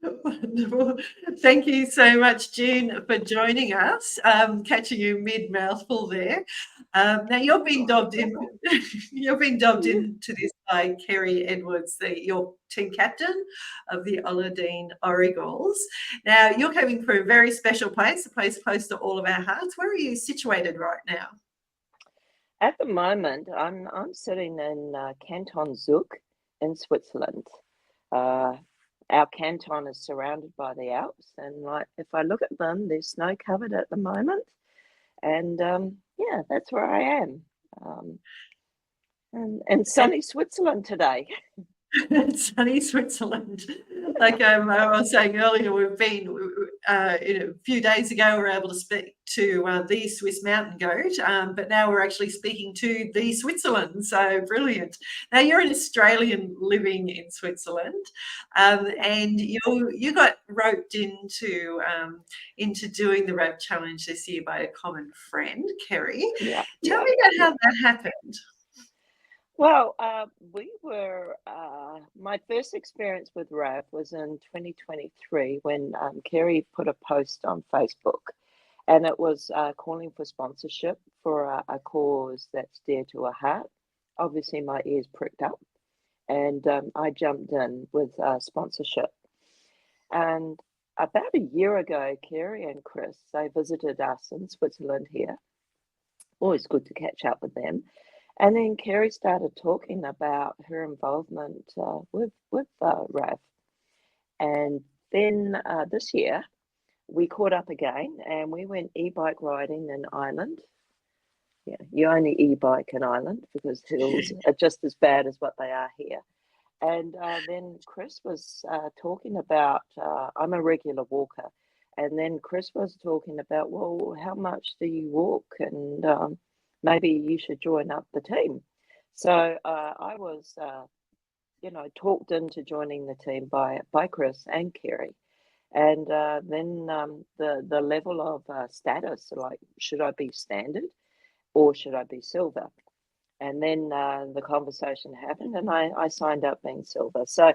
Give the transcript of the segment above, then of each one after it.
Wonderful. Thank you so much, June, for joining us. Catching you mid mouthful there. Now you've been dubbed in. You've been dubbed into this by Kerry Edwards, your team captain of the Ulladulla Orioles. Now you're coming from a very special place, a place close to all of our hearts. Where are you situated right now? At the moment, I'm sitting in Canton Zug in Switzerland. Uh, our canton is surrounded by the Alps, and like if I look at them, they're snow covered at the moment, and yeah, that's where I am. Um, and sunny Switzerland today. Sunny Switzerland. Like I was saying earlier, we've been a few days ago, we were able to speak to the Swiss mountain goat, but now we're actually speaking to the Switzerland. So brilliant. Now you're an Australian living in Switzerland, and you got roped into doing the RAV challenge this year by a common friend, Kerry. Yeah, Tell yeah. me about how that happened. Well, my first experience with RAV was in 2023 when Kerry put a post on Facebook, and it was calling for sponsorship for a cause that's dear to her heart. Obviously, my ears pricked up, and I jumped in with sponsorship. And about a year ago, Kerry and Chris, they visited us in Switzerland here. Always good to catch up with them. And then Kerry started talking about her involvement with RAV. And then this year, we caught up again and we went e-bike riding in Ireland. Yeah, you only e-bike in Ireland because hills are just as bad as what they are here. And then Chris was talking about, I'm a regular walker. And then Chris was talking about, well, how much do you walk? And maybe you should join up the team. So I was, talked into joining the team by Chris and Kerry. And then the level of status, like, should I be standard or should I be silver? And then the conversation happened, and I signed up being silver. So,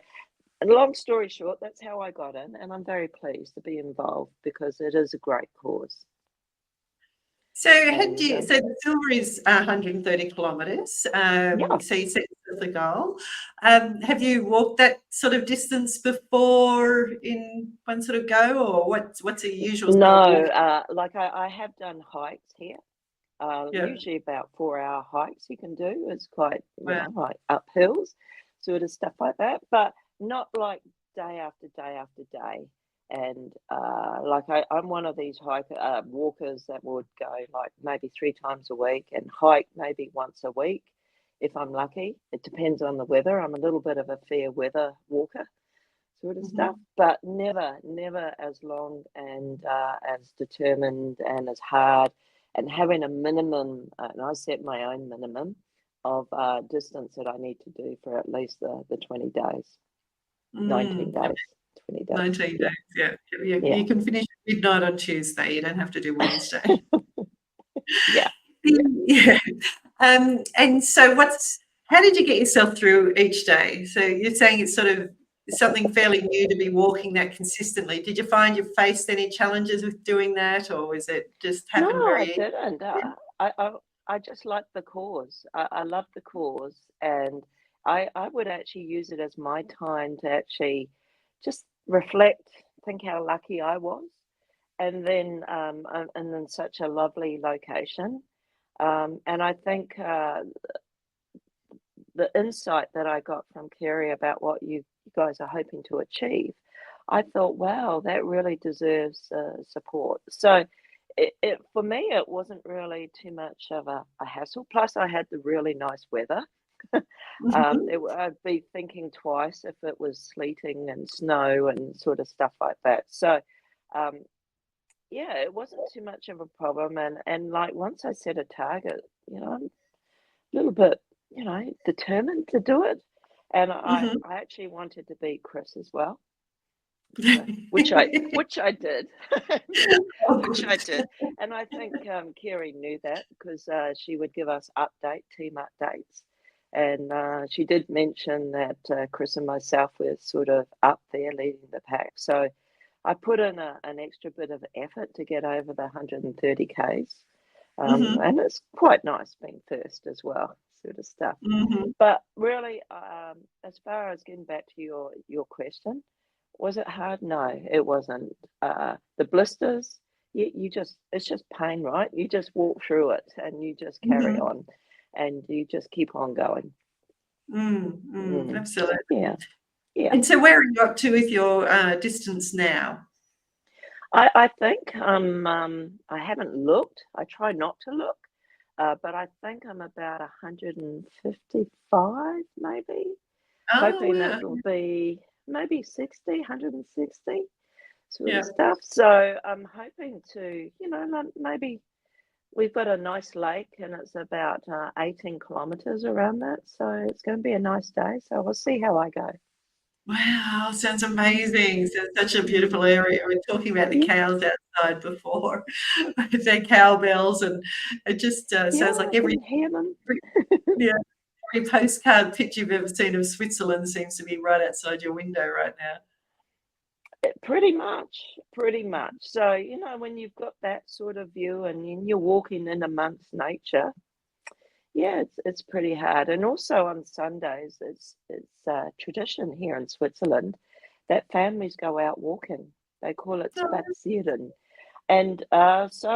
long story short, that's how I got in, and I'm very pleased to be involved because it is a great cause. So, so the silver is 130 kilometres. Yeah. So you set the goal. Have you walked that sort of distance before in one sort of go, or what's a usual sort of walk? No, like I have done hikes here. Yeah. Usually about 4 hour hikes you can do. It's quite, Wow. like up hills, sort of stuff like that, but not like day after day after day. And like I'm one of these walkers that would go like maybe 3 times a week and hike maybe once a week if I'm lucky. It depends on the weather. I'm a little bit of a fair weather walker sort of stuff, but never as long and as determined and as hard and having a minimum, and I set my own minimum of distance that I need to do for at least the 20 days, 19 Mm, days, 20 days. 19 days, yeah. Yeah. You can finish at midnight on Tuesday. You don't have to do Wednesday. Yeah. Yeah. And so how did you get yourself through each day? So you're saying it's sort of something fairly new to be walking that consistently. Did you find you faced any challenges with doing that, or was it just No, happened I very easy? didn't. I just like the cause. I love the cause, and I would actually use it as my time to actually just reflect, think how lucky I was, and then and in such a lovely location. And I think the insight that I got from Kerry about what you guys are hoping to achieve, I thought, wow, that really deserves support. So for me, it wasn't really too much of a hassle. Plus, I had the really nice weather. Mhm. I'd be thinking twice if it was sleeting and snow and sort of stuff like that. So, um, yeah, it wasn't too much of a problem. And like once I set a target, I'm a little bit, determined to do it. And Mhm. I actually wanted to beat Chris as well, so, which I did, Oh, which I good. did. And I think Kerry knew that because she would give us team updates, And she did mention that Chris and myself were sort of up there leading the pack. So I put in an extra bit of effort to get over the 130 Ks. Mhm. And it's quite nice being first as well, sort of stuff. Mhm. But really, as far as getting back to your question, was it hard? No, it wasn't. The blisters, you just, it's just pain, right? You just walk through it and you just carry Mhm. on and you just keep on going. Mm, Absolutely. yeah, yeah. And so where are you up to with your distance now? I think I haven't looked. I try not to look, but I think I'm about 155, maybe. Oh, Hoping wow. it will be maybe 60, 160 sort of Yeah. stuff. So I'm hoping to, like maybe we've got a nice lake and it's about 18 kilometers around that. So it's going to be a nice day. So we'll see how I go. Wow, sounds amazing. Sounds such a beautiful Mm. area. We were talking about the Yeah, cows outside before with their cowbells, and it just yeah, sounds I like every, can hear them. every yeah, every postcard picture you've ever seen of Switzerland seems to be right outside your window right now. Pretty much, pretty much. So, when you've got that sort of view and you're walking in amongst nature, yeah, it's pretty hard. And also on Sundays, it's tradition here in Switzerland that families go out walking. They call it Oh, Spazieren. And so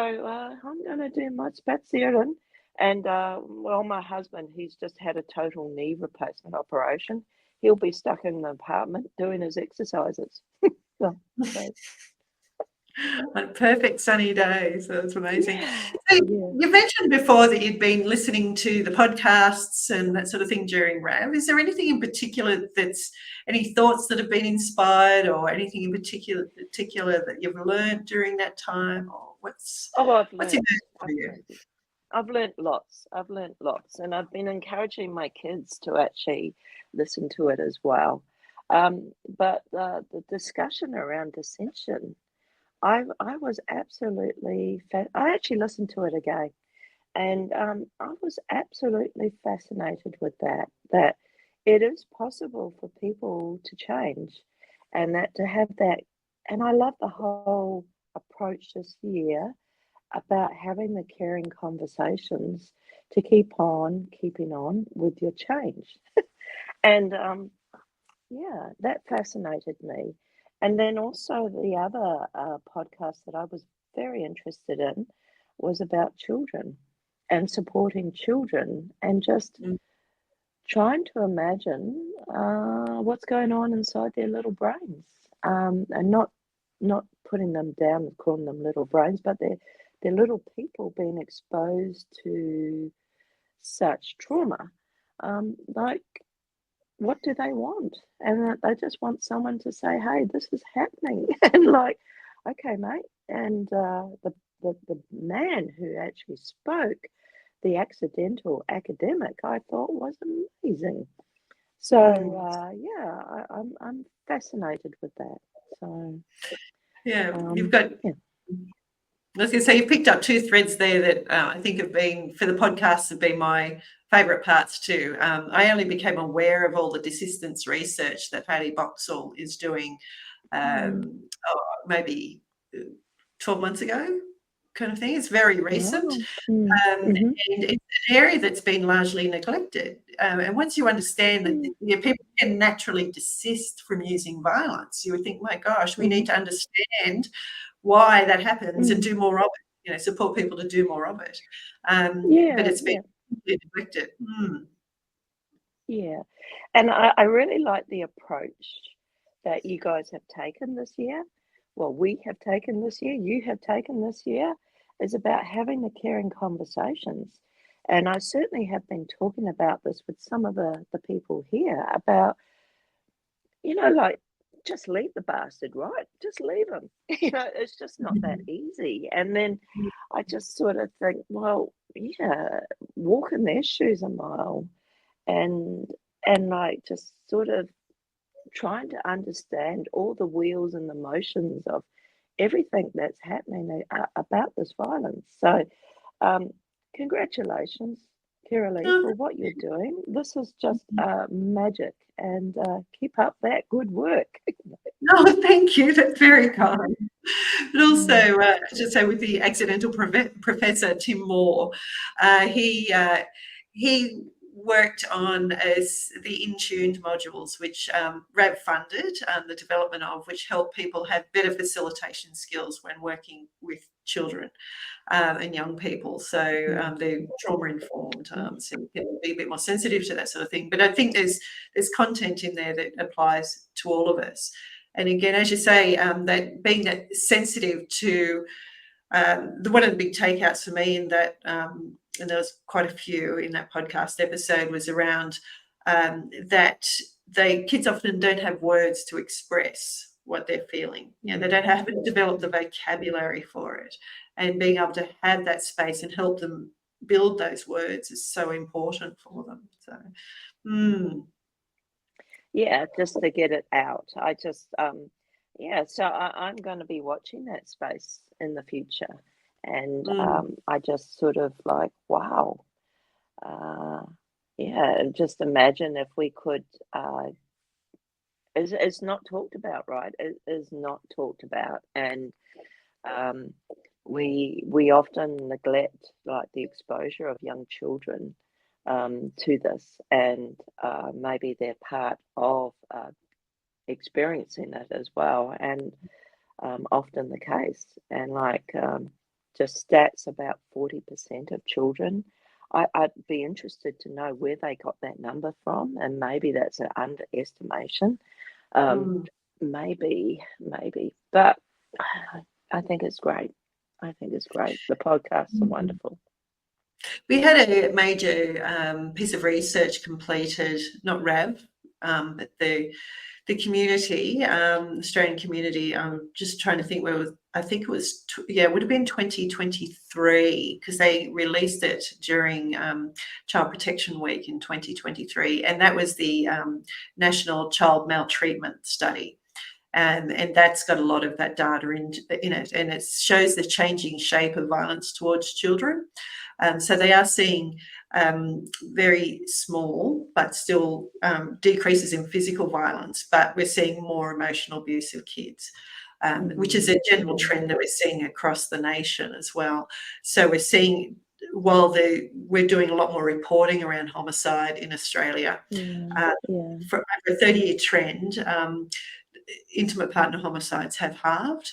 I'm going to do my Spazieren. And well, my husband, he's just had a total knee replacement operation. He'll be stuck in the apartment doing his exercises. So, a perfect sunny day. So that's amazing. yeah, So yeah. you mentioned before that you'd been listening to the podcasts and that sort of thing during RAV. Is there anything in particular that's any thoughts that have been inspired, or anything in particular that you've learned during that time, or Oh, what's emerged for I've you? learned, I've learned lots. I've learned lots, and I've been encouraging my kids to actually listen to it as well. But the discussion around dissension, I was absolutely I actually listened to it again, and I was absolutely fascinated with that. That it is possible for people to change, and that to have that. And I love the whole approach this year about having the caring conversations to keep on keeping on with your change. And yeah, that fascinated me. And then also the other podcast that I was very interested in was about children and supporting children and just Mm. trying to imagine what's going on inside their little brains, and not putting them down, calling them little brains, but they're little people being exposed to such trauma. Like, what do they want? And they just want someone to say, "Hey, this is happening," and like, okay, mate. And the man who actually spoke, the accidental academic, I thought was amazing. So Mm. yeah, I'm fascinated with that. So Yeah, you've got. yeah. I was going to say you picked up two threads there that I think have been, for the podcast, have been my favourite parts too. I only became aware of all the desistance research that Patty Boxall is doing Mm. maybe 12 months ago, kind of thing. It's very recent. Oh. Mm. And Mm-hmm. it's an area that's been largely neglected. And once you understand that Mm. people can naturally desist from using violence, you would think, my gosh, we Mm-hmm. need to understand why that happens and Mm. do more of it, support people to do more of it. But Yeah, it's been yeah, completely neglected. yeah. And I really like the approach that you guys have taken this year. Well, we have taken this year, you have taken this year, is about having the caring conversations. And I certainly have been talking about this with some of the people here about, like, just leave the bastard, right? Just leave him. It's just not that Mhm. easy. And then I just sort of think, well, yeah, walk in their shoes a mile and like just sort of trying to understand all the wheels and the motions of everything that's happening about this violence. So, um, congratulations. Kiralee, Oh, for what you're doing. This is just magic, and keep up that good work. no, thank you. That's very kind. But also, Mm, I should say, with the accidental professor Tim Moore, he worked on the Intuned modules, which RAV funded the development of, which help people have better facilitation skills when working with children and young people. So mm, they're trauma informed, so you can be a bit more sensitive to that sort of thing. But I think there's content in there that applies to all of us. And again, as you say, that being that sensitive to one of the big takeouts for me in that, and there was quite a few in that podcast episode, was around that kids often don't have words to express what they're feeling. You know, they don't have to develop the vocabulary for it, and being able to have that space and help them build those words is so important for them. So, yeah, just to get it out. I just, yeah, so I'm going to be watching that space in the future. And mm, I just sort of like, wow. Uh, yeah, just imagine if we could, it's not talked about, right? It is not talked about. And um, we often neglect like the exposure of young children to this, and maybe they're part of experiencing it as well, and often the case. And like just stats about 40% of children. I'd be interested to know where they got that number from, and maybe that's an underestimation. Um, mm. maybe, but I think it's great. I think it's great. The podcasts are wonderful. We had a major piece of research completed, not RAV, but the community, Australian community. I'm just trying to think where it was. I think it was, it would have been 2023, because they released it during Child Protection Week in 2023, and that was the National Child Maltreatment Study. And that's got a lot of that data in it, and it shows the changing shape of violence towards children. So they are seeing very small but still decreases in physical violence, but we're seeing more emotional abuse of kids, which is a general trend that we're seeing across the nation as well. So we're seeing, while we're doing a lot more reporting around homicide in Australia, Yeah, uh, yeah, for over a 30-year trend, intimate partner homicides have halved.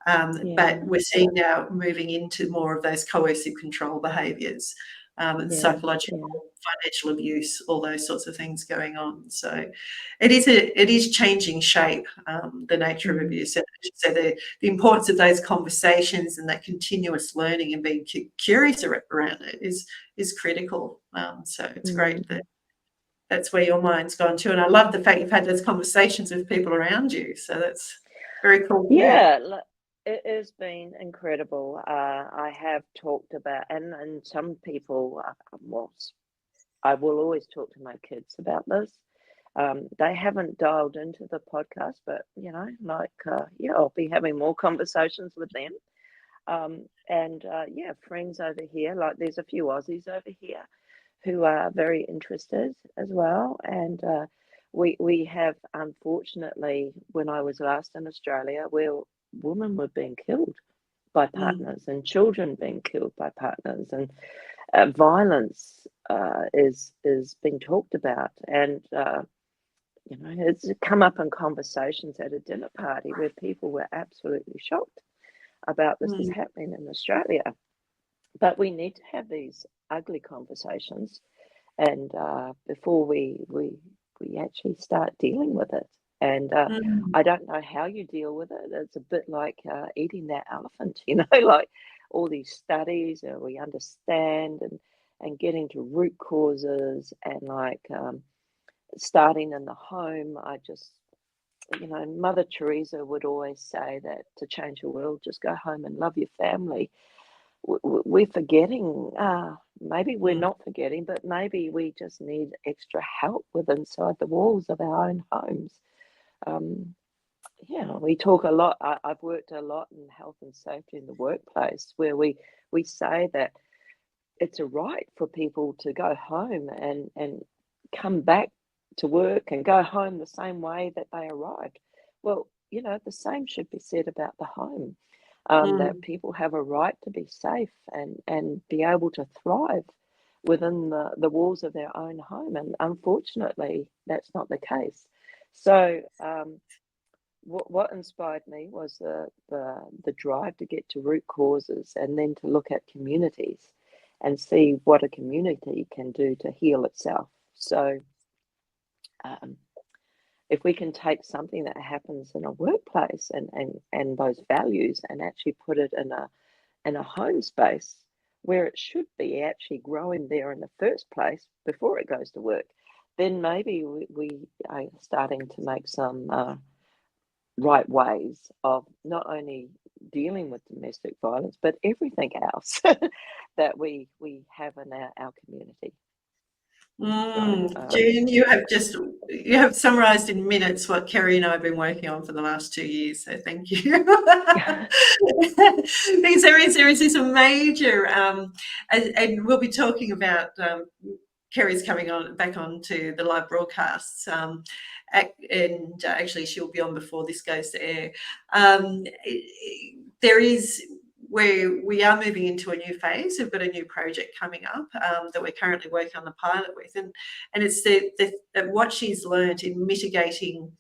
But yeah, we're seeing now moving into more of those coercive control behaviours, and yeah, psychological, yeah. financial abuse, all those sorts of things going on. So it is changing shape, the nature of Mm, abuse. And so the importance of those conversations and that continuous learning and being curious around it is critical. So it's great mm. that that's where your mind's gone to. And I love the fact you've had those conversations with people around you. So that's very cool too. Yeah, it has been incredible. I have talked about, and some people, I will always talk to my kids about this. They haven't dialed into the podcast, but yeah, I'll be having more conversations with them. And yeah, friends over here, like there's a few Aussies over here who are very interested as well. And we have, unfortunately, when I was last in Australia, where women were being killed by Mm, partners and children being killed by partners, and violence is being talked about, and it's come up in conversations at a dinner party where people were absolutely shocked about this is mm, happening in Australia. But we need to have these ugly conversations, and before we actually start dealing with it. And mm, I don't know how you deal with it. It's a bit like eating that elephant, like all these studies, and we understand, and getting to root causes, and like starting in the home. I just, Mother Teresa would always say that to change the world, just go home and love your family. We're forgetting, maybe we're mm. not forgetting, but maybe we just need extra help with inside the walls of our own homes. Um, yeah, we talk a lot. I've worked a lot in health and safety in the workplace, where we say that it's a right for people to go home and come back to work and go home the same way that they arrived. Well, the same should be said about the home. That Mm, people have a right to be safe and be able to thrive within the walls of their own home. And unfortunately, that's not the case. So, what inspired me was the drive to get to root causes and then to look at communities and see what a community can do to heal itself. So, um, if we can take something that happens in a workplace and those values and actually put it in a home space where it should be actually growing there in the first place before it goes to work, then maybe we are starting to make some right ways of not only dealing with domestic violence, but everything else that we have in our community. So, June, you have summarised in minutes what Kerry and I have been working on for the last 2 years. So thank you. Because there is this major, and we'll be talking about Kerry's coming back onto the live broadcasts, and actually she'll be on before this goes to air. There is where we are moving into a new phase. We've got a new project coming up that we're currently working on the pilot with, and it's that what she's learned in mitigating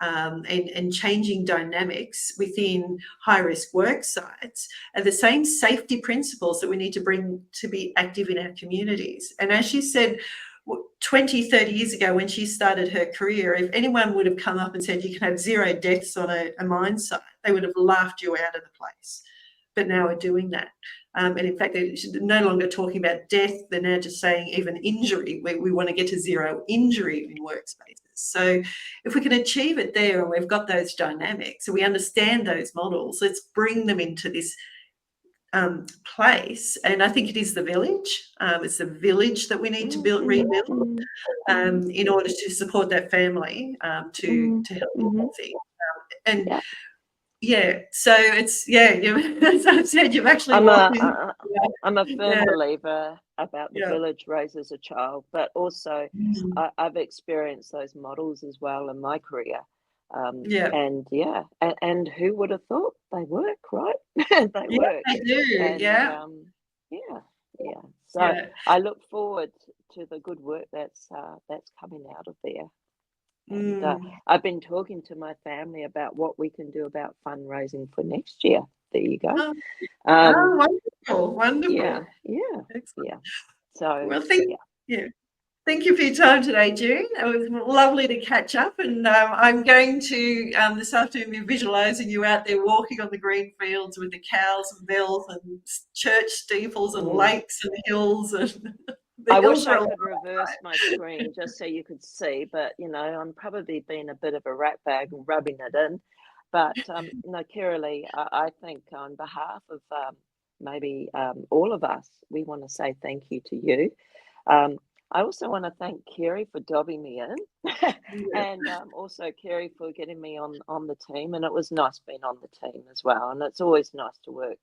and changing dynamics within high-risk work sites are the same safety principles that we need to bring to be active in our communities. And as she said, 20, 30 years ago when she started her career, if anyone would have come up and said you can have 0 deaths on a mine site, they would have laughed you out of the place. But now we're doing that. And in fact, they're no longer talking about death. They're now just saying even injury. We want to get to 0 injury in workspaces. So if we can achieve it there and we've got those dynamics and we understand those models, let's bring them into this place. And I think it is the village. It's the village that we need to rebuild in order to support that family to help them healthy. And yeah, so it's as I've said, you've actually walked in. I'm a firm believer about the village raises a child, but also I've experienced those models as well in my career. And who would have thought they work, right? They work. They do. And, So I look forward to the good work that's coming out of there. And I've been talking to my family about what we can do about fundraising for next year. There you go. Wonderful. Yeah. Excellent. Yeah. So well, thank you for your time today, June. It was lovely to catch up, and I'm going to this afternoon be visualising you out there walking on the green fields with the cows and bells and church steeples and lakes and hills and. I wish I could reverse my screen just so you could see, but I'm probably being a bit of a rat bag and rubbing it in. But no, Kiralee, I think on behalf of maybe all of us, we want to say thank you to you. I also want to thank Kerry for dobbing me in, and also Kerry for getting me on the team. And it was nice being on the team as well. And it's always nice to work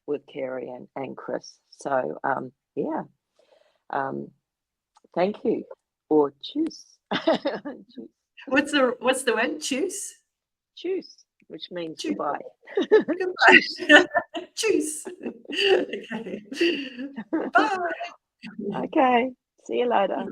with Kerry and Chris. So thank you, or choose. What's the word? Choose, which means goodbye. Goodbye. Choose. Okay. Bye. Okay. See you later.